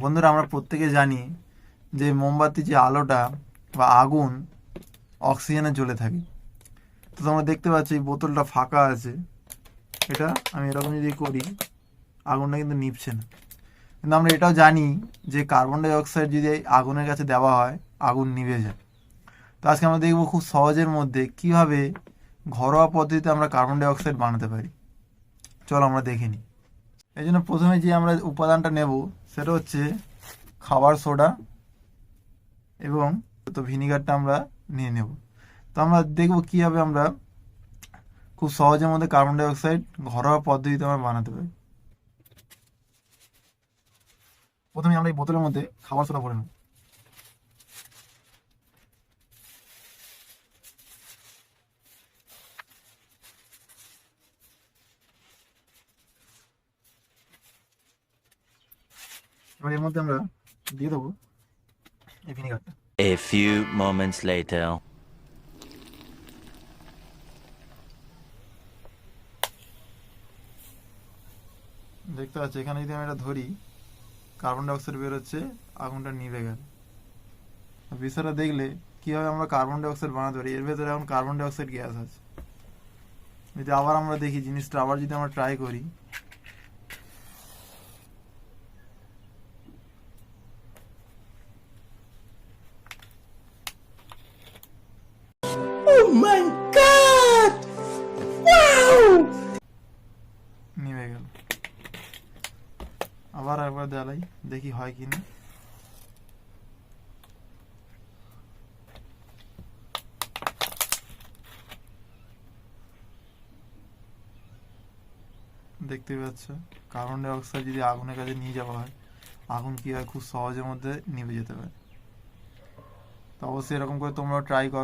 বন্ধুরা, আমরা প্রত্যেকে জানি যে মোমবাতি যে আলোটা বা আগুন অক্সিজেনে জ্বলে থাকে। তো তোমরা দেখতে পাচ্ছ এই বোতলটা ফাঁকা আছে, এটা আমি এরকম যদি করি আগুনটা কিন্তু নিভছে না। কিন্তু আমরা এটাও জানি যে কার্বন ডাই অক্সাইড যদি আগুনের কাছে দেওয়া হয় আগুন নিভে যায়। তো আজকে আমরা দেখব খুব সহজের মধ্যে কিভাবে ঘরোয়া পদ্ধতিতে আমরা কার্বন ডাই অক্সাইড বানাতে পারি। চলো আমরা দেখে নিই। এই জন্য প্রথমে যে আমরা উপাদানটা নেব সেটা হচ্ছে খাবার সোডা এবং তো ভিনিগারটা আমরা নিয়ে নেব। তো আমরা দেখব কীভাবে আমরা খুব সহজের মধ্যে কার্বন ডাই অক্সাইড ঘরোয়া পদ্ধতিতে আমরা বানাতে পারি। প্রথমে আমরা এই বোতলের মধ্যে খাবার সোডা ভরে নেব। এবার এর মধ্যে আমরা দিয়ে দেবো এই ভিনিগারটা। A few moments later. দেখতে পাচ্ছি এখানে যদি আমি এটা ধরি কার্বন ডাই অক্সাইড বেরোচ্ছে, আগুনটা নিভে গেল। বিষয়টা দেখলে কীভাবে আমরা কার্বন ডাই অক্সাইড বানাতে পারি। এর ভেতরে এখন কার্বন ডাই অক্সাইড গ্যাস আছে। যদি আবার আমরা দেখি জিনিসটা আবার যদি আমরা ট্রাই করি, নিভে গেল। আবার একবার জ্বালাই দেখি হয় কিনা। দেখতে পাচ্ছ কার্বন ডাই অক্সাইড যদি আগুনের কাছে নিয়ে যাওয়া হয় আগুন কি হয় খুব সহজের মধ্যে নিভে যেতে পারে। তো অবশ্যই এরকম করে তোমরাও ট্রাই করো।